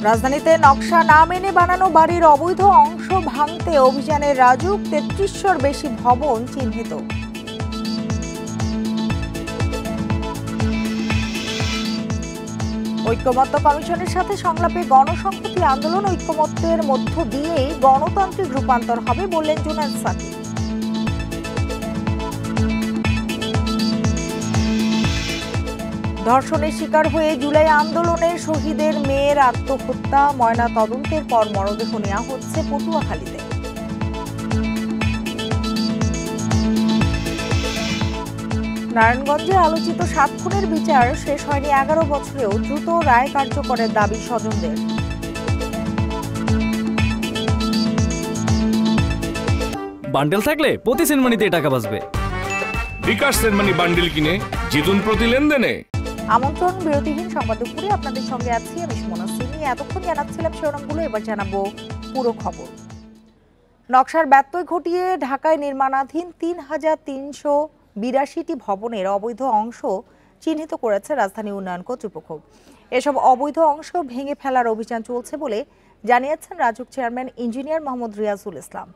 রাজধানীতে নকশা না মেনে বানানো বাড়ির অবৈধ অংশ ভাঙতে অভিযানে রাজুক ৩৩০০র বেশি ভবন চিহ্নিত। ঐক্যমত্য কমিশনের সাথে সংলাপে গণসংহতি আন্দোলন ঐক্যমত্যের মধ্য দিয়েই গণতান্ত্রিক রূপান্তর হবে বললেন জুনায়েদ সাকি। ধর্ষণের শিকার হয়ে জুলাই আন্দোলনের শহীদের মেয়ের আত্মহত্যা, ময়না তদন্তের পর মরদেহ নেওয়া হচ্ছে পটুয়াখালীতে। নারায়ণগঞ্জে আলোচিত ৭ খুনের বিচার শেষ হয়নি ১১ বছরেও দ্রুত রায় কার্যকরের দাবি স্বজনদের। বান্ডেল থাকলে প্রতি সেনমানিতে টাকা বাঁচবে। বিকাশ সেনমানি বান্ডেল কিনে জিতুন প্রতি লেনদেনে। আমন্ত্রণ বিরতিহীন সংবাদ দুপুরে আপনাদের সঙ্গে আছি আমি সুমনা সিনি। এতক্ষণ জানাচ্ছিলাম শিরোনামগুলো, এবার জানাবো পুরো খবর। নকশার ব্যত্যয় ঘটিয়ে ঢাকায় নির্মাণাধীন ৩৩৮২টি ভবনের অবৈধ অংশ চিহ্নিত করেছে রাজধানী উন্নয়ন কর্তৃপক্ষ। এসব অবৈধ অংশ ভেঙে ফেলার অভিযান চলছে বলে জানিয়েছেন রাজুক চেয়ারম্যান ইঞ্জিনিয়ার মোহাম্মদ রিয়াজুল ইসলাম।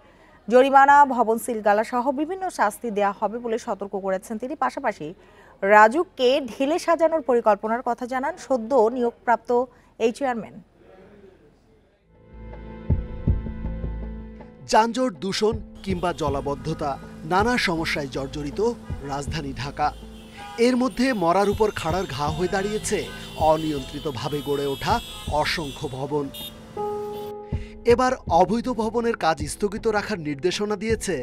জরিমানা, ভবন সিলগালা সহ বিভিন্ন শাস্তি দেওয়া হবে বলে সতর্ক করেছেন তিনি। পাশাপাশি রাজুককে ঢেলে সাজানোর পরিকল্পনার কথা জানান সদ্য নিয়োগপ্রাপ্ত এই চেয়ারম্যান। যানজট, দূষণ কিংবা জলাবদ্ধতা, নানা সমস্যায় জর্জরিত রাজধানী ঢাকা। এর মধ্যে মরার উপর খাড়ার ঘা হয়ে দাঁড়িয়েছে অনিয়ন্ত্রিতভাবে গড়ে ওঠা অসংখ্য ভবন। এবার অবৈধ ভবনের কাজ স্থগিত রাখার নির্দেশনা দিয়েছে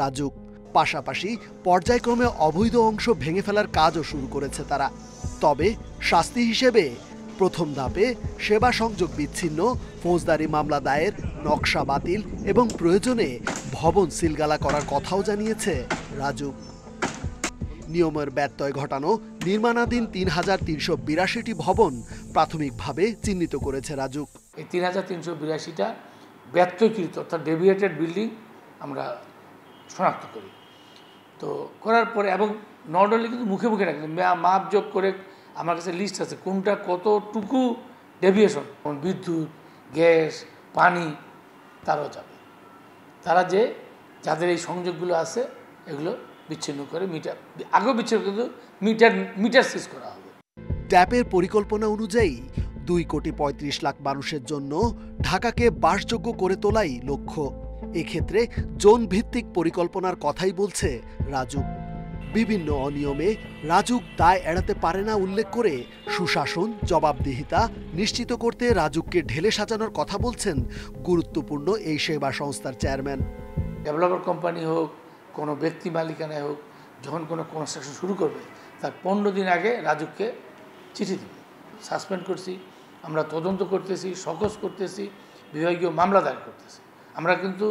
রাজুক। পাশাপাশি পর্যায়ক্রমে অবৈধ অংশ ভেঙে ফেলার কাজও শুরু করেছে তারা। তবে শাস্তি হিসেবে প্রথম ধাপে সেবা সংযোগ বিচ্ছিন্ন, ফৌজদারি মামলা দায়ের, নকশা বাতিল এবং প্রয়োজনে ভবন সিলগালা করার কথাও জানিয়েছে রাজুক। নিয়মের ব্যত্যয় ঘটানো নির্মাণাধীন ৩৩৮২টি ভবন প্রাথমিকভাবে চিহ্নিত করেছে রাজুক। এই ৩৩৮২টা ব্যত্যয়কৃত অর্থাৎ ডেভিয়েটেড বিল্ডিং আমরা শনাক্ত করি। তো করার পরে এবং নট অনলি কিন্তু মুখে মুখে রাখলে মাপ যোগ করে আমার কাছে লিস্ট আছে কোনটা কতটুকু ডেভিয়েশন, বিদ্যুৎ, গ্যাস, পানি তারাও যাবে। তারা যাদের এই সংযোগগুলো আছে এগুলো বিচ্ছিন্ন করে মিটার আগেও বিচ্ছিন্ন কিন্তু মিটার সিজ করা হবে। ট্যাপের পরিকল্পনা অনুযায়ী ২,৩৫,০০,০০০ মানুষের জন্য ঢাকাকে বাসযোগ্য করে তোলাই লক্ষ্য। এক্ষেত্রে জোন ভিত্তিক পরিকল্পনার কথাই বলছে রাজুক। বিভিন্ন অনিয়মে রাজুক দায় এড়াতে পারে না উল্লেখ করে সুশাসন, জবাবদিহিতা নিশ্চিত করতে রাজুককে ঢেলে সাজানোর কথা বলছেন গুরুত্বপূর্ণ এই সেবা সংস্থার চেয়ারম্যান। ডেভেলপার কোম্পানি হোক, কোনো ব্যক্তি মালিকানায় হোক, যখন কোনো কনস্ট্রাকশন শুরু করবে তার ১৫ দিন আগে রাজুককে চিঠি দেবে। সাসপেন্ড করছি, আমরা তদন্ত করতেছি, সকস করতেছি, বিভাগীয় মামলা দায়ের করতেছি। আমরা কিন্তু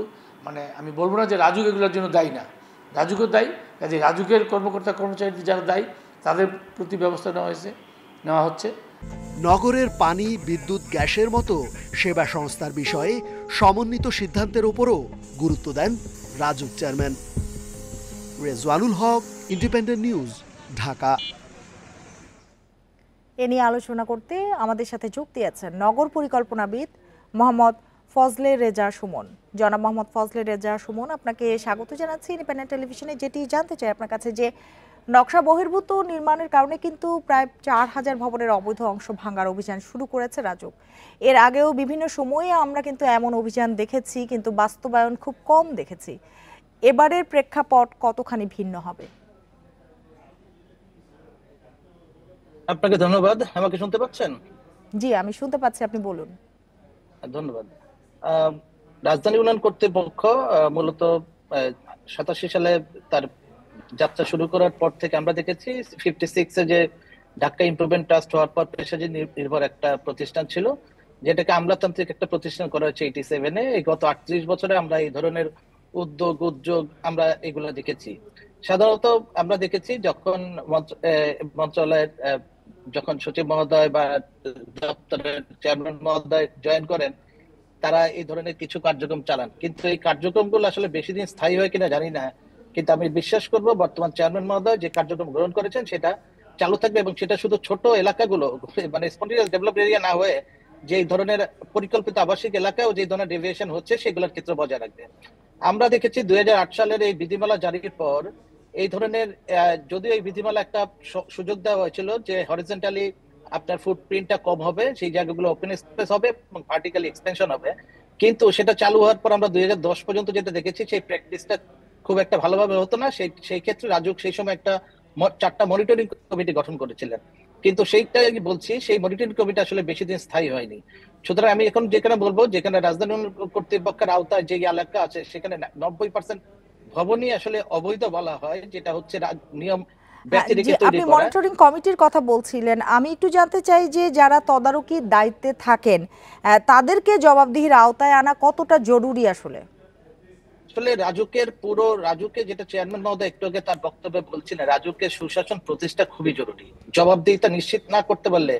আমি বলবো না যে রাজুক এগুলোর জন্য দায়ী না, রাজুকও দায়ী। কাজে রাজুকের কর্মকর্তা কর্মচারী যারা দায়ী তাদের প্রতি ব্যবস্থা নেওয়া হচ্ছে। নগরের পানি, বিদ্যুৎ, গ্যাসের মতো সেবা সংস্থার বিষয়ে সমন্বিত সিদ্ধান্তের উপরও গুরুত্ব দেন রাজুক চেয়ারম্যান। রেজওয়ানুল হক, ইন্ডিপেন্ডেন্ট নিউজ, ঢাকা। এ নিয়ে আলোচনা করতে আমাদের সাথে যোগ দিয়েছেন নগর পরিকল্পনাবিদ মোহাম্মদ ফজলে রেজা সুমন। জনাব মোহাম্মদ ফজলে রেজা সুমন, আপনাকে স্বাগত জানাচ্ছি ইন্ডিপেন্ডেন্ট টেলিভিশনে। যেটি জানতে চাই আপনার কাছে যে নকশা বহির্ভূত নির্মাণের কারণে কিন্তু প্রায় ৪,০০০ ভবনের অবৈধ অংশ ভাঙার অভিযান শুরু করেছে রাজুক। এর আগেও বিভিন্ন সময়ে আমরা কিন্তু এমন অভিযান দেখেছি, কিন্তু বাস্তবায়ন খুব কম দেখেছি। এবারের প্রেক্ষাপট কতখানি ভিন্ন হবে? আপনাকে ধন্যবাদ। আমাকে শুনতে পাচ্ছেন? জি, আমি শুনতে পাচ্ছি, আপনি বলুন। ধন্যবাদ। রাজধানী উন্নয়ন কর্তৃপক্ষ মূলত ৮৭ সালে তার যাত্রা শুরু করার পর থেকে আমরা দেখেছি 56-এ যে ঢাকা ইমপ্রুভমেন্ট ট্রাস্ট হওয়ার পর পেশাজীবী নির্ভর একটা প্রতিষ্ঠান ছিল, যেটাকে আমলাতান্ত্রিক একটা প্রতিষ্ঠান করা হয়েছে 87-এ। এই গত ৩৮ বছরে আমরা এই ধরনের উদ্যোগ আমরা এগুলো দেখেছি। সাধারণত আমরা দেখেছি যখন মন্ত্রণালয়ের যখন সচিব মহোদয় বা দপ্তরের চেয়ারম্যান মহোদয় জয়েন করেন, তারা এই ধরনের কিছু কার্যক্রম চালান, কিন্তু এই কার্যক্রমগুলো আসলে বেশি দিন স্থায়ী হয় কিনা জানি না। কিন্তু আমি বিশ্বাস করব বর্তমান চেয়ারম্যান মহোদয় যে কার্যক্রম গ্রহণ করেছেন সেটা চালু থাকবে এবং সেটা শুধু ছোট এলাকাগুলো স্পন্টেনিয়াস ডেভেলপ এরিয়া না হয়ে যে এই ধরনের পরিকল্পিত আবাসিক এলাকায় যে ধরনের ডেভিয়েশন হচ্ছে সেগুলোর ক্ষেত্রে বজায় রাখবে। আমরা দেখেছি 2008 সালের এই বিধিমালা জারির পর এই ধরনের যদিও এই বিধিমালা একটা সুযোগ দেওয়া হয়েছিল যে হরিজন্টালি আপনার ফুটপ্রিন্টটা কম হবে, সেই জায়গাগুলো ওপেন স্পেস হবে এবং ভার্টিক্যালি এক্সপেনশন হবে, কিন্তু সেটা চালু হওয়ার পর আমরা 2010 পর্যন্ত যেটা দেখেছি সেই প্র্যাকটিসটা খুব একটা ভালোভাবে হতো না। সেই ক্ষেত্রে রাজুক সেই সময় একটা 4টা মনিটরিং কমিটি গঠন করেছিলেন, কিন্তু সেইটাই বলছি সেই মনিটরিং কমিটি আসলে বেশি দিন স্থায়ী হয়নি। সুতরাং আমি এখন যেখানে বলবো, যেখানে রাজধানী কর্তৃপক্ষের আওতায় যে এলাকা আছে সেখানে 90% ভবনই আসলে অবৈধ বলা হয়, যেটা হচ্ছে নিয়ম ব্যতিরেকে তৈরি আপনি করা। মনিটরিং কমিটির কথা বলছিলেন, আমি একটু জানতে চাই যে যারা তদারকির দায়িত্বে থাকেন তাদেরকে জবাবদিহির আওতায় আনা কতটা জরুরি আসলে? আসলে রাজুকে যেটা চেয়ারম্যান মহোদয় একটু আগে তার বক্তব্যে বলছিলেন, রাজুকে সুশাসন প্রতিষ্ঠা খুবই জরুরি। জবাবদিহিতা নিশ্চিত না করতে পারলে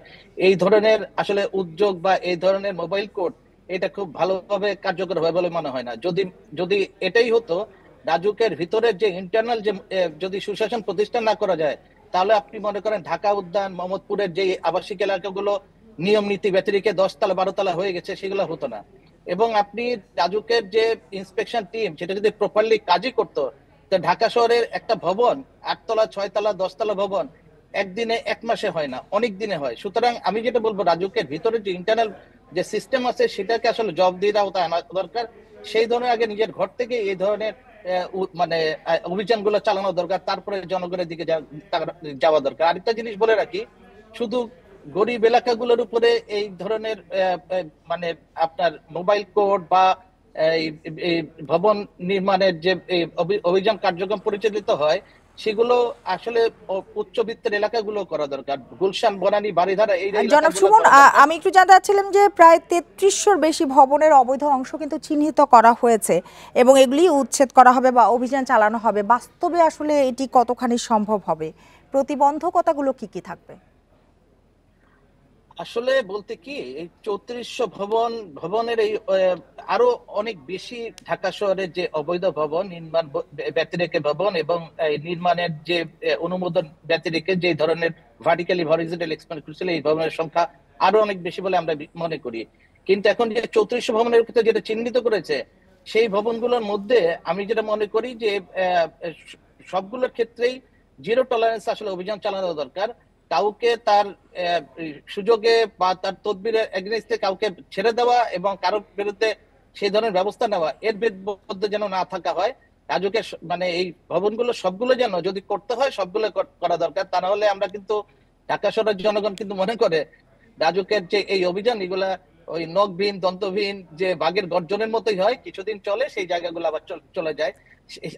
এই ধরনের আসলে উদ্যোগ বা এই ধরনের মোবাইল কোড এটা খুব ভালোভাবে কার্যকর হবে বলে মনে হয় না। যদি এটাই হতো, রাজুকের ভিতরের যে ইন্টারনাল যে যদি সুশাসন প্রতিষ্ঠা না করা যায়, তাহলে আপনি মনে করেন ঢাকা উদ্যান, মোহাম্মদপুরের যে আবাসিক এলাকাগুলো নিয়ম নীতি ব্যতিরেকে 10 তলা 12 তলা হয়ে গেছে, সেগুলো হতো না। এবং আপনি রাজুকের যে ইন্সপেকশন টিম সেটা যদি প্রপারলি কাজই করতো, তো ঢাকা শহরের একটা ভবন 8 তলা 6 তলা 10 তলা ভবন একদিনে 1 মাসে হয় না, অনেক দিনে হয়। সুতরাং আমি যেটা বলবো, রাজুকের ভিতরে যে ইন্টারনাল যে সিস্টেম আছে সেটাকে আসলে জবাবদিহির আওতায় আনা দরকার। সেই ধরনের আগে নিজের ঘর থেকে এই ধরনের মানে অভিযানগুলো চালানো দরকার, তারপরে জনগণের দিকে যাওয়া দরকার। আরেকটা জিনিস বলে রাখি, শুধু গরিব এলাকাগুলোর উপরে এই ধরনের মানে আপনার মোবাইল কোড বা এই ভবন নির্মাণের যে অভিযান কার্যক্রম পরিচালিত হয়, সেগুলো আসলে উচ্চবিত্তের এলাকাগুলো করা দরকার। গুলশান, বনানী, বাড়িধারা এই জনাব সুমন, আমি একটু জানতে চাচ্ছিলাম যে প্রায় 3300 বেশি ভবনের অবৈধ অংশ কিন্তু চিহ্নিত করা হয়েছে এবং এগুলি উচ্ছেদ করা হবে বা অভিযান চালানো হবে। বাস্তবে আসলে এটি কতখানি সম্ভব হবে? প্রতিবন্ধকতাগুলো কি কি থাকবে? আসলে বলতে কি, এই 3400 ভবনের এই আরো অনেক বেশি ঢাকা শহরের যে অবৈধ ভবন, নির্মাণ ব্যতিরেকে ভবন এবং নির্মাণের যে অনুমোদন ব্যতিরেকে যে ধরনের ভার্টিক্যালি হরিজন্টাল এক্সপেনশন, এই ভবনের সংখ্যা আরো অনেক বেশি বলে আমরা মনে করি। কিন্তু এখন যে 3400 ভবনের ক্ষেত্রে যেটা চিহ্নিত করেছে, সেই ভবনগুলোর মধ্যে আমি যেটা মনে করি যে সবগুলোর ক্ষেত্রেই জিরো টলারেন্স আসলে অভিযান চালানো দরকার। কাউকে তার সুযোগে বা তার তদবিরের এগেইনস্টে কাউকে ছেড়ে দেওয়া এবং কারোর বিরুদ্ধে সেই ধরনের ব্যবস্থা নেওয়া, এর মধ্যে যেন না থাকা হয়। রাজুকে মানে এই ভবনগুলো সবগুলো যেন যদি করতে হয় সবগুলো করা দরকার। তা না হলে আমরা কিন্তু ঢাকা শহরের জনগণ কিন্তু মনে করে রাজুকের যে এই অভিযান, এগুলা ওই নখবিহীন দন্তবিহীন যে বাঘের গর্জনের মতোই হয়, কিছুদিন চলে সেই জায়গাগুলো আবার চলে যায়।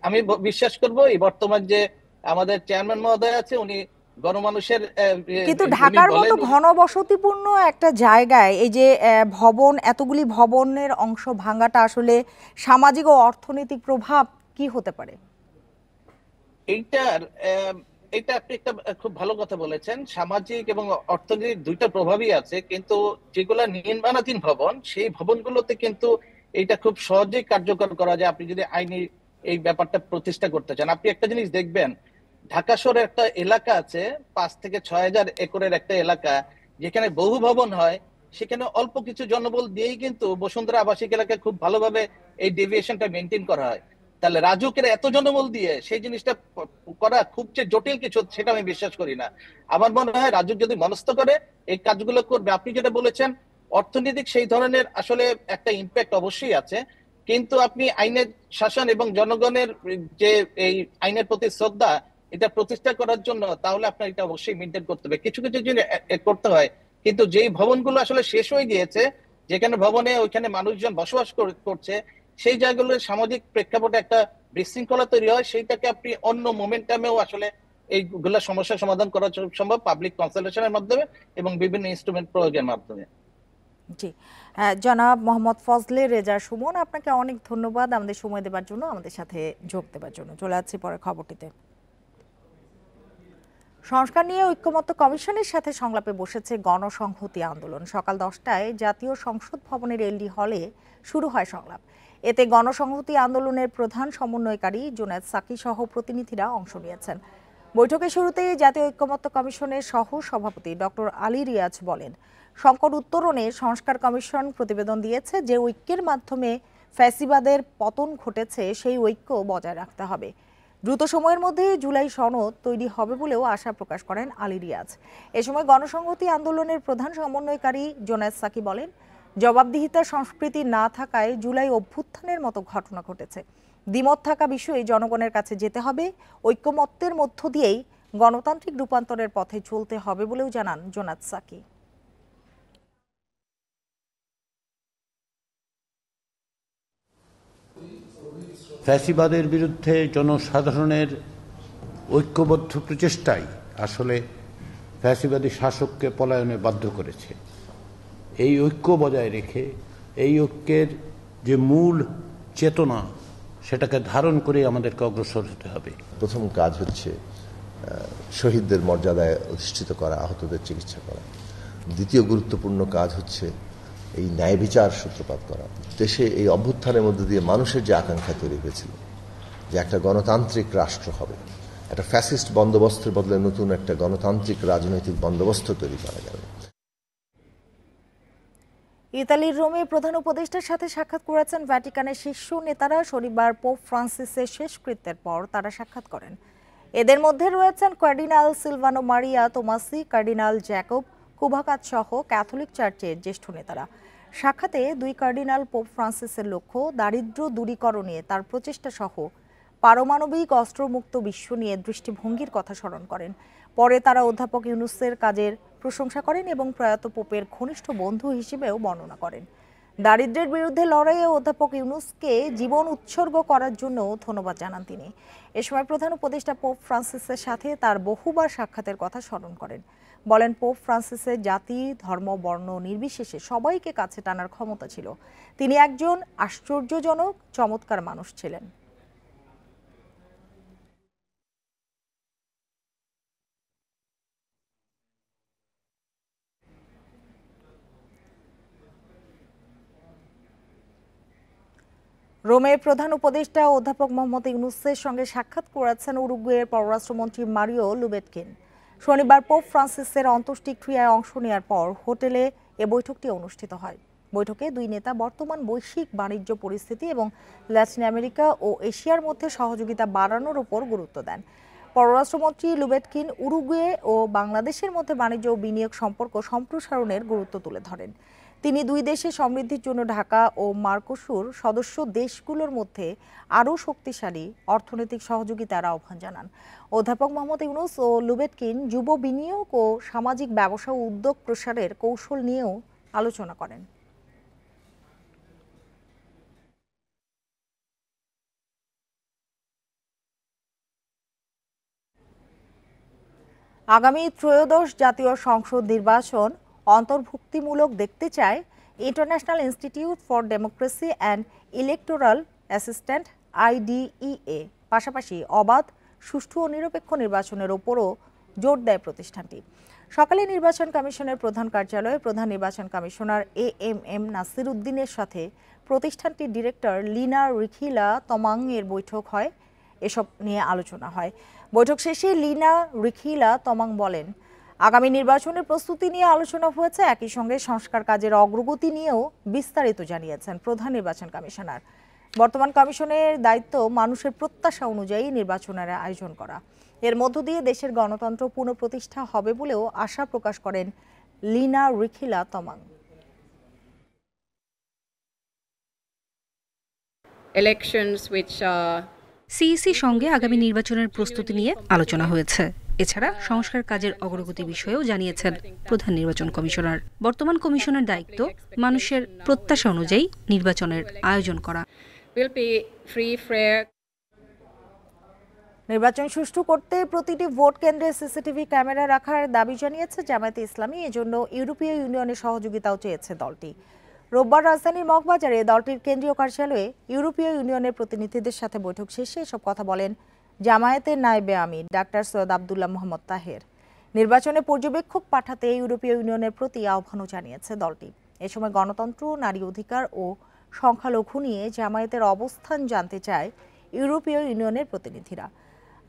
আমি বিশ্বাস করবো এই বর্তমান যে আমাদের চেয়ারম্যান মহোদয় আছে, উনি গণমানুষের কিন্তু ঢাকার মতো ঘনবসতিপূর্ণ একটা জায়গায় এই যে ভবন, এতগুলি ভবনের অংশ ভাঙাটা আসলে সামাজিক ও অর্থনৈতিক প্রভাব কি হতে পারে? এটা আপনি একটা খুব ভালো কথা বলেছেন। সামাজিক এবং অর্থনৈতিক দুইটা প্রভাবই আছে, কিন্তু যেগুলা নির্মাণাধীন ভবন সেই ভবনগুলোতে কিন্তু এটা খুব সহজেই কার্যকর করা যায় আপনি যদি আইনি এই ব্যাপারটা প্রতিষ্ঠা করতে চান। আপনি একটা জিনিস দেখবেন, ঢাকা শহরে একটা এলাকা আছে 5 থেকে 6000 একরের একটা এলাকা, যেখানে বহু ভবন হয়, সেখানে অল্প কিছু জনবল দিয়েই কিন্তু বসুন্ধরা আবাসিক এলাকায় খুব ভালোভাবে এই ডেভিয়েশনটা মেনটেন করা হয়। তাহলে রাজুকের এত জনবল দিয়ে সেই জিনিসটা করা খুব যে জটিল কিছু, সেটা আমি বিশ্বাস করি না। আমার মনে হয় রাজুক যদি মনস্থ করে এই কাজগুলো করবে। আপনি যেটা বলেছেন অর্থনৈতিক সেই ধরনের আসলে একটা ইম্প্যাক্ট অবশ্যই আছে, কিন্তু আপনি আইনের শাসন এবং জনগণের যে এই আইনের প্রতি শ্রদ্ধা, এটা প্রতিষ্ঠা করার জন্য তাহলে আপনার এটা অবশ্যই মেনটেন করতে হবে। কিছু কিছু জিনিস করতে হয়, কিন্তু যেই ভবনগুলো আসলে শেষ হয়ে গিয়েছে, যেখানে ভবনে ওইখানে মানুষজন বসবাস করছে, সেই জায়গাগুলোর সামাজিক প্রেক্ষাপটে একটা বিশৃঙ্খলা তৈরি হয়, সেইটাকে আপনি অন্য মোমেন্টামেও আসলে এইগুলা সমস্যার সমাধান করা সম্ভব পাবলিক কনসালটেশনের মাধ্যমে এবং বিভিন্ন ইনস্ট্রুমেন্ট প্রয়োগের মাধ্যমে। জি, জনাব মোহাম্মদ ফজলে রেজা সুমন, আপনাকে অনেক ধন্যবাদ আমাদের সময় দেওয়ার জন্য, আমাদের সাথে যোগ দেওয়ার জন্য। চলে যাচ্ছি পরে খবরটিতে। সংস্কার নিয়ে ঐক্যমত্য কমিশনের সাথে সংলাপে বসেছে গণসংহতি আন্দোলন। সকাল 10টায় জাতীয় সংসদ ভবনের এলডি হলে শুরু হয় সংলাপ। এতে গণসংহতি আন্দোলনের প্রধান সমন্বয়কারী জুনায়েদ সাকি সহ প্রতিনিধিরা অংশ নিয়েছেন। বৈঠকের শুরুতেই জাতীয় ঐক্যমত্য কমিশনের সহ সভাপতি ডক্টর আলী রিয়াজ বলেন, সংকট উত্তরণে সংস্কার কমিশন প্রতিবেদন দিয়েছে যে ঐক্যের মাধ্যমে ফ্যাসিবাদের পতন ঘটেছে সেই ঐক্য বজায় রাখতে হবে। দ্রুত সময়ের মধ্যে জুলাই সনদ তৈরি হবে বলেও আশা প্রকাশ করেন আলী রিয়াজ। এ সময় গণসংহতি আন্দোলনের প্রধান সমন্বয়কারী জোনায়েদ সাকি বলেন, জবাবদিহিতার সংস্কৃতি না থাকায় জুলাই অভ্যুত্থানের মতো ঘটনা ঘটেছে। দ্বিমত থাকা বিষয়ে জনগণের কাছে যেতে হবে, ঐক্যমত্যের মধ্য দিয়েই গণতান্ত্রিক রূপান্তরের পথে চলতে হবে বলেও জানান জোনায়েদ সাকি। ফ্যাসিবাদের বিরুদ্ধে জনসাধারণের ঐক্যবদ্ধ প্রচেষ্টাই আসলে ফ্যাসিবাদী শাসককে পলায়নে বাধ্য করেছে। এই ঐক্য বজায় রেখে এই ঐক্যের যে মূল চেতনা সেটাকে ধারণ করে আমাদেরকে অগ্রসর হতে হবে। প্রথম কাজ হচ্ছে শহীদদের মর্যাদায় অধিষ্ঠিত করা, আহতদের চিকিৎসা করা। দ্বিতীয় গুরুত্বপূর্ণ কাজ হচ্ছে এই ন্যায় বিচার সূত্রপাত করা। দেশে এই অভ্যুত্থানের মধ্যে দিয়ে মানুষের যে আকাঙ্ক্ষা তৈরি হয়েছিল যে একটা গণতান্ত্রিক রাষ্ট্র হবে, একটা ফ্যাসিস্ট বন্দোবস্তের বদলে নতুন একটা গণতান্ত্রিক রাজনৈতিক বন্দোবস্ত তৈরি করা যাবে। ইতালির রোমে প্রধান উপদেষ্টার সাথে সাক্ষাৎ করেছেন ভ্যাটিকানের শীর্ষ নেতারা। শনিবার পোপ ফ্রান্সিসের শেষকৃত্যের পর তারা সাক্ষাৎ করেন। এদের মধ্যে রয়েছেন cardinal Silvano Maria Tomasi, cardinal Jacob Koovakad সহ ক্যাথলিক চার্চের জ্যেষ্ঠ নেতারা। সাক্ষাতে দুই কার্ডিনাল পোপ ফ্রান্সিসের লক্ষ্য দারিদ্র্য দূরীকরণে তার প্রচেষ্টা সহ পারমাণবিক অস্ত্রমুক্ত বিশ্ব নিয়ে দৃষ্টিভঙ্গির কথা স্মরণ করেন। পরে তারা অধ্যাপক ইউনুসের কাজের প্রশংসা করেন এবং প্রয়াত পোপের ঘনিষ্ঠ বন্ধু হিসেবেও বর্ণনা করেন। দারিদ্র্যের বিরুদ্ধে লড়াইয়ে অধ্যাপক ইউনুসকে জীবন উৎসর্গ করার জন্য ধন্যবাদ জানান তিনি। এ সময় প্রধান উপদেষ্টা পোপ ফ্রান্সিসের সাথে তার বহুবার সাক্ষাতের কথা স্মরণ করেন। বলেন, পোপ ফ্রান্সিসের জাতি, ধর্ম, বর্ণ নির্বিশেষে সবাইকে কাছে টানার ক্ষমতা ছিল। তিনি একজন আশ্চর্যজনক চমৎকার মানুষ ছিলেন। রোমের প্রধান উপদেষ্টা অধ্যাপক মোহাম্মদ ইউনুসের সঙ্গে সাক্ষাৎ করেছেন উরুগুয়ের পররাষ্ট্রমন্ত্রী মারিও লুবেটকিন। শনিবার পোপ ফ্রান্সিসের অন্ত্যেষ্টিক্রিয়ায় অংশ নেওয়ার পর হোটেলে এ বৈঠকটি অনুষ্ঠিত হয়। বৈঠকে দুই নেতা বর্তমান বৈশ্বিক বাণিজ্য পরিস্থিতি এবং ল্যাটিন আমেরিকা ও এশিয়ার মধ্যে সহযোগিতা বাড়ানোর উপর গুরুত্ব দেন। পররাষ্ট্রমন্ত্রী লুবেটকিন উরুগুয়ে ও বাংলাদেশের মধ্যে বাণিজ্য ও বিনিয়োগ সম্পর্ক সম্প্রসারণের গুরুত্ব তুলে ধরেন। তিনি দুই দেশের সমৃদ্ধির জন্য ঢাকা ও মার্কোসুর সদস্য দেশগুলোর মধ্যে আরও শক্তিশালী অর্থনৈতিক সহযোগিতার আহ্বান জানান। অধ্যাপক মোহাম্মদ ইউনুস ও লুবেটকিন যুব বিনিয়োগ ও সামাজিক ব্যবসা ও উদ্যোগ প্রসারের কৌশল নিয়েও আলোচনা করেন। আগামী ত্রয়োদশ জাতীয় সংসদ নির্বাচন অন্তর্ভুক্তিমূলক দেখতে চায় international institute for democracy and electoral assistant IDEA। পাশাপাশি অবাধ, সুষ্ঠু ও নিরপেক্ষ নির্বাচনের ওপরও জোর দেয় প্রতিষ্ঠানটি। সকালে নির্বাচন কমিশনের প্রধান কার্যালয়ে প্রধান নির্বাচন কমিশনার AMM নাসির উদ্দিনের সাথে প্রতিষ্ঠানটির ডিরেক্টর লিনা রিখিলা তমাং এর বৈঠক হয়। এসব নিয়ে আলোচনা হয়। বৈঠক শেষে লিনা রিখিলা তমাং বলেন, আগামী নির্বাচনের প্রস্তুতি নিয়ে আলোচনা হয়েছে। একই সঙ্গে সংস্কার কাজের অগ্রগতি নিয়েও বিস্তারিত জানিয়েছেন প্রধান নির্বাচন কমিশনার। বর্তমান কমিশনের দায়িত্ব মানুষের প্রত্যাশা অনুযায়ী নির্বাচনের আয়োজন করা। এর মধ্য দিয়ে দেশের গণতন্ত্র পুনঃপ্রতিষ্ঠা হবে বলেও আশা প্রকাশ করেন লিনা রিখিলা তমাং। সিইসি সঙ্গে আগামী নির্বাচনের প্রস্তুতি নিয়ে আলোচনা হয়েছে। এছাড়া সংস্কার কাজের অগ্রগতি বিষয়েও জানিয়েছেন প্রধান নির্বাচন কমিশনার। বর্তমান কমিশনের দায়িত্ব মানুষের প্রত্যাশা অনুযায়ী নির্বাচনের আয়োজন করা। নির্বাচন সুষ্ঠু করতে প্রতিটি ভোট কেন্দ্রে সিসিটিভি ক্যামেরা রাখার দাবি জানিয়েছে জামায়াতে ইসলামী। এজন্য ইউরোপীয় ইউনিয়নের সহযোগিতাও চেয়েছে দলটি। রোববার রাজধানীর মগবাজারে দলটির কেন্দ্রীয় কার্যালয়ে ইউরোপীয় ইউনিয়নের প্রতিনিধিদের সাথে বৈঠক শেষে এসব কথা বলেন জামায়াতের নায়েবে আমির ডাক্তার সৈয়দ আবদুল্লাহ মোহাম্মদ তাহের। নির্বাচনে পর্যবেক্ষক পাঠাতে ইউরোপীয় ইউনিয়নের প্রতি আহ্বানও জানিয়েছে দলটি। এ সময় গণতন্ত্র, নারী অধিকার ও সংখ্যালঘু নিয়ে জামায়াতের অবস্থান জানতে চায় ইউরোপীয় ইউনিয়নের প্রতিনিধিরা।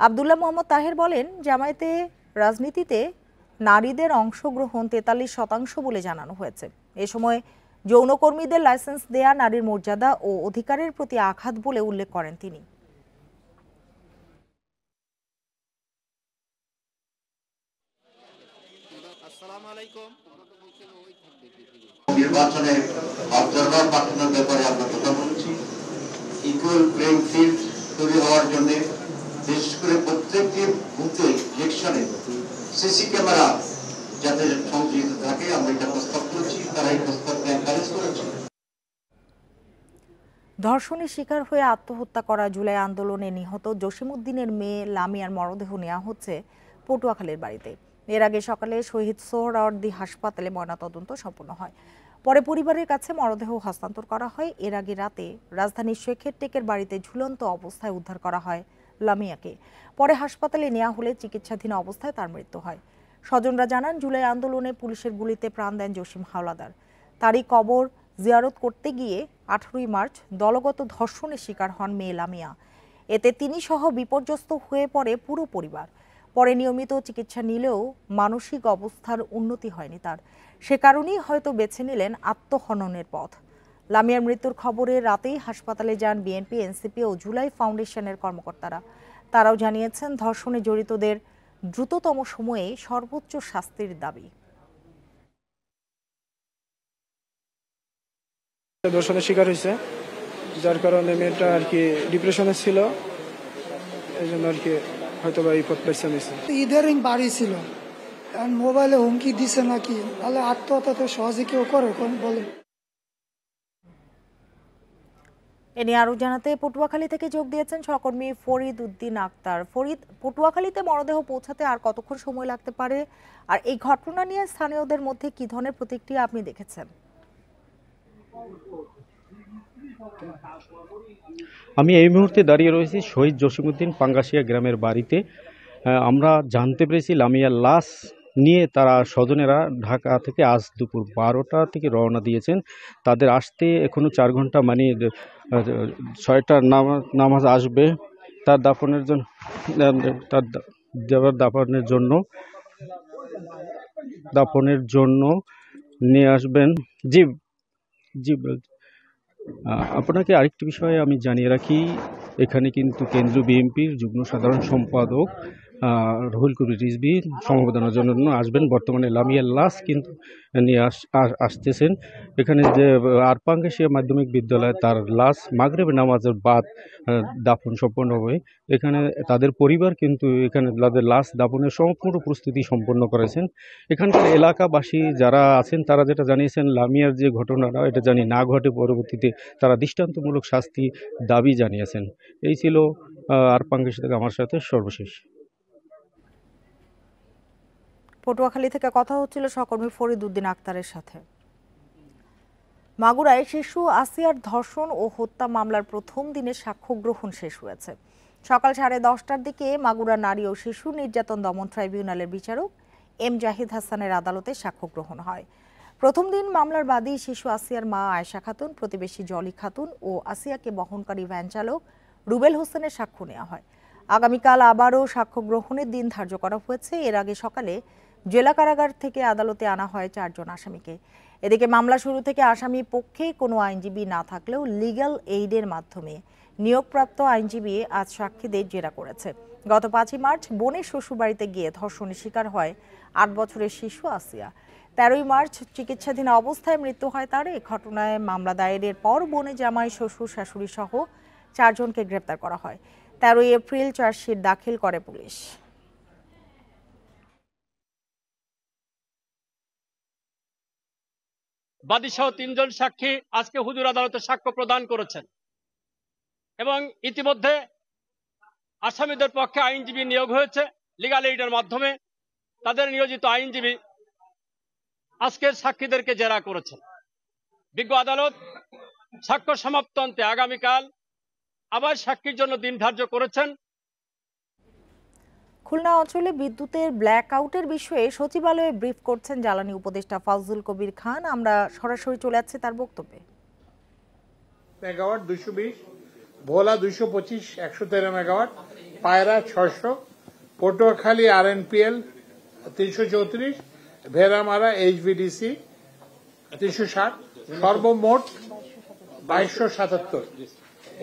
আবদুল্লাহ মোহাম্মদ তাহের বলেন, জামায়াতে রাজনীতিতে নারীদের অংশগ্রহণ 43% বলে জানানো হয়েছে। এ সময় যৌনকর্মীদের লাইসেন্স দেয়া নারীর মর্যাদা ও অধিকারের প্রতি আঘাত বলে উল্লেখ করেন তিনি। নির্বাচনে অবজারভার পাঠানোর ব্যাপারে আমরা কথা বলছি। ইকুয়াল প্লেইং ফিল্ড তৈরি হওয়ার জন্য বিশেষ করে প্রত্যেকটি বুথে ইলেকশনে সিসি ক্যামেরা যাতে সংযোজিত থাকে আমরা এটা প্রস্তাব করেছি, তারা এই প্রস্তাবকে এনকারেজ করেছে। ধর্ষণের শিকার হয়ে আত্মহত্যা করা জুলাই আন্দোলনে নিহত জসিমউদ্দিনের মেয়ে লামিয়ার মরদেহ নেওয়া হচ্ছে পটুয়াখালীর বাড়িতে। এর আগে সকালে শহীদ সোহরাওয়ার্দী হাসপাতালে ময়নাতদন্ত সম্পন্ন হয়। পরে পরিবারের কাছে মরদেহ হস্তান্তর করা হয়। এর আগে রাতে রাজধানীর শেখের টেকের বাড়িতে ঝুলন্ত অবস্থায় উদ্ধার করা হয় লামিয়াকে। পরে হাসপাতালে নেওয়া হলে চিকিৎসাধীন অবস্থায় তার মৃত্যু হয়। স্বজনরা জানান, জুলাই আন্দোলনে পুলিশের গুলিতে প্রাণ দেন জসিম হাওলাদার। তারই কবর জিয়ারত করতে গিয়ে 18ই মার্চ দলগত ধর্ষণের শিকার হন মেয়ে লামিয়া। এতে তিনি সহ বিপর্যস্ত হয়ে পড়ে পুরো পরিবার। পরে নিয়মিত চিকিৎসা নিলেও মানসিক অবস্থার উন্নতি হয়নি তার। সে কারণেই হয়তো বেছে নিলেন আত্মহননের পথ। লামিয়ার মৃত্যুর খবরে রাতেই হাসপাতালে যান বিএনপি, এনসিপি ও জুলাই ফাউন্ডেশনের কর্মকর্তারা। তারাও জানিয়েছেন, ধর্ষণে জড়িতদের দ্রুততম সময়ে সর্বোচ্চ শাস্তির দাবি। ধর্ষণের শিকার হয়েছে, যার কারণে মেয়েটা আর কি ডিপ্রেশনে ছিল, এই জন্য আর কি হয়তো বা এই পথ বেছে নিয়েছে। ঈদের বাড়ি ছিল, মোবাইলে হুমকি দিছে নাকি, তাহলে আত্মহত্যা তো সহজে কেউ করে বলে। এ নিয়ে আরো জানাতে পটুয়াখালী থেকে যোগ দিয়েছেন সহকর্মী ফরিদ উদ্দিন আক্তার। ফরিদ, পটুয়াখালীতে মরদেহ পৌঁছাতে আর কতক্ষণ সময় লাগতে পারে, আর এই ঘটনা নিয়ে স্থানীয়দের মধ্যে কি ধরনের প্রতিক্রিয়া আপনি দেখেছেন? আমি এই মুহূর্তে দাঁড়িয়ে রয়েছি শহীদ জসিমউদ্দিন পাঙ্গাসিয়া গ্রামের বাড়িতে। আমরা জানতে পেরেছি লামিয়ার লাশ নিয়ে তারা স্বজনেরা ঢাকা থেকে আজ দুপুর 12টা থেকে রওনা দিয়েছেন। তাদের আসতে এখনো 4 ঘন্টা, মানে 6টার নামাজ আসবে। তার দাফনের জন্য নিয়ে আসবেন। জি জি আপনাকে আরেকটি বিষয়ে আমি জানিয়ে রাখি, এখানে কিন্তু কেন্দ্রীয় বিএনপির যুগ্ম সাধারণ সম্পাদক রুহুল কবির রিজভী সমবেদনার জন্য আসবেন। বর্তমানে লামিয়ার লাশ কিন্তু নিয়ে আসতেছেন। এখানে যে আরপাঙ্গাসিয়া মাধ্যমিক বিদ্যালয়ে তার লাশ মাগরিবের নামাজের বাদ দাফন সম্পন্ন হবে। এখানে তাদের পরিবার কিন্তু এখানে তাদের লাশ দাফনের সম্পূর্ণ প্রস্তুতি সম্পন্ন করেছেন। এখানকার এলাকাবাসী যারা আছেন তারা যেটা জানিয়েছেন, লামিয়ার যে ঘটনাটা এটা জানি না ঘটে, পরবর্তীতে তারা দৃষ্টান্তমূলক শাস্তি দাবি জানিয়েছেন। এই ছিল আরপাঙ্গাসিয়া থেকে আমার সাথে সর্বশেষ। পটুয়াখালী থেকে কথা হচ্ছিল সহকর্মী ফরিদ উদ্দিন আক্তারের সাথে। মাগুরায় শিশু আসিয়ার ধর্ষণ ও হত্যা মামলার প্রথম দিনের সাক্ষ্য গ্রহণ শেষ হয়েছে। সকাল 10:30টার দিকে মাগুরা নারী ও শিশু নির্যাতন দমন ট্রাইব্যুনালের বিচারক এম জাহিদ হাসানের আদালতে সাক্ষ্য গ্রহণ হয়। প্রথম দিন মামলার বাদী শিশু আসিয়ার মা আয়েশা খাতুন, প্রতিবেশী জলি খাতুন ও আসিয়াকে বহনকারী ভ্যান চালক রুবেল হোসেনের সাক্ষ্য নেওয়া হয়। আগামীকাল আবারও সাক্ষ্য গ্রহণের দিন ধার্য করা হয়েছে। এর আগে সকালে জেলা কারাগার থেকে আদালতে আনা হয় 4 জন আসামিকে। এদিকে মামলা শুরু থেকে আসামি পক্ষে কোনো আইনজীবী না থাকলেও লিগ্যাল এইডের মাধ্যমে নিয়োগপ্রাপ্ত আইনজীবী আজ সাক্ষীদের জেরা করেছে। গত 5ই মার্চ বোনের শ্বশুরবাড়িতে গিয়ে ধর্ষণের শিকার হয় 8 বছরের শিশু আসিয়া। 13ই মার্চ চিকিৎসাধীন অবস্থায় মৃত্যু হয় তার। এই ঘটনায় মামলা দায়েরের পর বোনের জামাই, শ্বশুর, শাশুড়ি সহ 4 জনকে গ্রেপ্তার করা হয়। 13ই এপ্রিল চার্জশিট দাখিল করে পুলিশ। বাদীসহ 3 জন সাক্ষী আজকে হুজুর আদালতে সাক্ষ্য প্রদান করেছেন এবং ইতিমধ্যে আসামিদের পক্ষে আইনজীবী নিয়োগ হয়েছে লিগ্যাল এইডের মাধ্যমে। তাদের নিয়োজিত আইনজীবী আজকের সাক্ষীদেরকে জেরা করেছেন। বিজ্ঞ আদালত সাক্ষ্য সমাপ্তান্তে আগামীকাল আবার সাক্ষীর জন্য দিন ধার্য করেছেন। খুলনা অঞ্চলে বিদ্যুতের ব্ল্যাক আউটের বিষয়ে সচিবালয়ে ব্রিফ করছেন জ্বালানি উপদেষ্টা ফাজলুল কবির খান। আমরা সরাসরি চলে যাচ্ছি তার বক্তব্যে। মেগাওয়াট 220, ভোলা 225, 113 মেগাওয়াট, পায়রা 600, পটুয়াখালী RNPL 334, ভেড়ামারা HVDC 360, সর্বমোট 2277,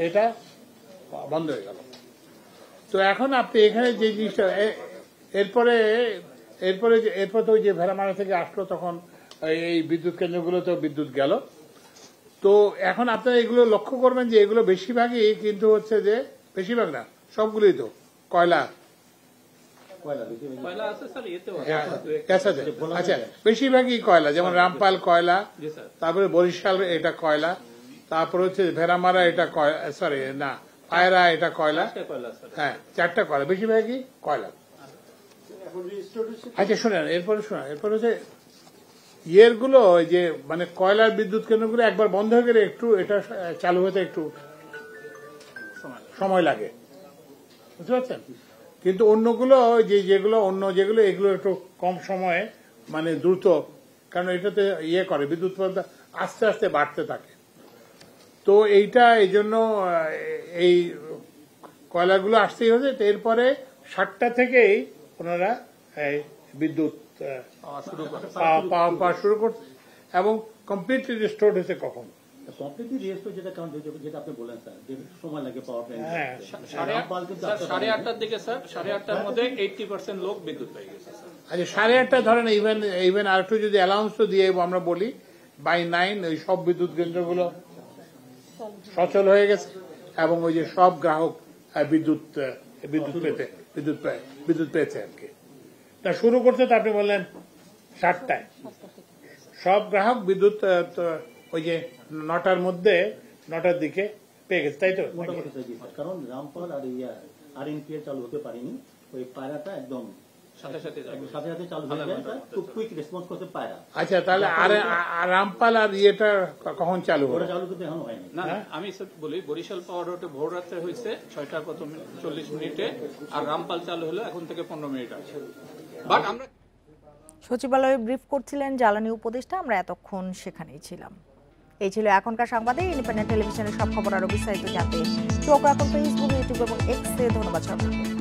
এটা বন্ধ হয়ে গেল। তো এখন আপনি এখানে যে জিনিসটা এরপর তো যে ভেড়ামারা থেকে আসলো তখন এই বিদ্যুৎ কেন্দ্রগুলো তো বিদ্যুৎ গেল। তো এখন আপনারা এগুলো লক্ষ্য করবেন যে এগুলো বেশিরভাগই কিন্তু হচ্ছে যে বেশিরভাগ না সবগুলোই তো কয়লা। আচ্ছা, বেশিরভাগই কয়লা, যেমন রামপাল কয়লা, তারপরে বরিশাল এটা কয়লা, তারপর হচ্ছে ভেড়ামারা এটা কয়লা, সরি না পায়রা এটা কয়লা, হ্যাঁ 4টা কয়লা, বেশিরভাগই কয়লা। আচ্ছা শোনেন, এরপর হচ্ছে ইয়েরগুলো যে মানে কয়লার বিদ্যুৎ কেন্দ্রগুলো একবার বন্ধ হয়ে গেলে একটু এটা চালু হতে একটু সময় লাগে, বুঝতে পারছেন? কিন্তু অন্যগুলো যেগুলো এগুলো একটু কম সময়ে মানে দ্রুত, কারণ এটাতে ইয়ে করে বিদ্যুৎ আস্তে আস্তে বাড়তে থাকে। তো এইটা এই জন্য এই কয়লাগুলো আসতেই হচ্ছে। এরপরে 7টা থেকেই ওনারা বিদ্যুৎ পাওয়া শুরু করছে এবং কমপ্লিটলি রিস্টোর্ড হয়েছে কখন? কমপ্লিটলি রিস্টোর যেটা কারণ যেটা আপনি বলেন স্যার, যে সময় লাগে পাওয়ার প্ল্যান্ট। হ্যাঁ 8:30টার দিকে স্যার, 8:30টার মধ্যে 80% লোক বিদ্যুৎ পেয়ে গেছে স্যার। আচ্ছা 8:30 ধরেন, ইভেন আর একটু যদি অ্যালাউন্স তো দিয়ে আমরা বলি বাই 9 ওই সব বিদ্যুৎ কেন্দ্রগুলো সচল হয়ে গেছে এবং ওই যে সব গ্রাহক বিদ্যুৎ পেয়েছে আর কি। তা শুরু করতে তো আপনি বললেন 7টায়, সব গ্রাহক বিদ্যুৎ ওই যে 9টার দিকে পেয়ে গেছে, তাই তো? কারণ রামপাল আর এনপিএ চালু হতে পারেনি, ওই পায়রাটা একদম সাথে সাথে চালু হয়ে যায়, খুব কুইক রেসপন্স করতে পায়রা। আচ্ছা, তাহলে আর রামপাল আর ইয়েটা কখন চালু হবে? চালু করতে এখন হয়নি। না আমি বলি, বরিশাল পাওয়ার রোডে ভোর রাত্রে হয়েছে 6:40 আর রামপাল চালু হলো এখন থেকে 15 মিনিট আছে। বাট আমরা সচিবালয়ে ব্রিফ করছিলেন জ্বালানি উপদেষ্টা, আমরা এতক্ষণ সেখানেই ছিলাম। এই ছিল এখনকার সংবাদে। ইন্ডিপেন্ডেন্ট টেলিভিশনের সব খবর আরো বিস্তারিত জানতে চোখ রাখুন ফেসবুক, ইউটিউব এবং এক্সে। ধন্যবাদ সবাইকে।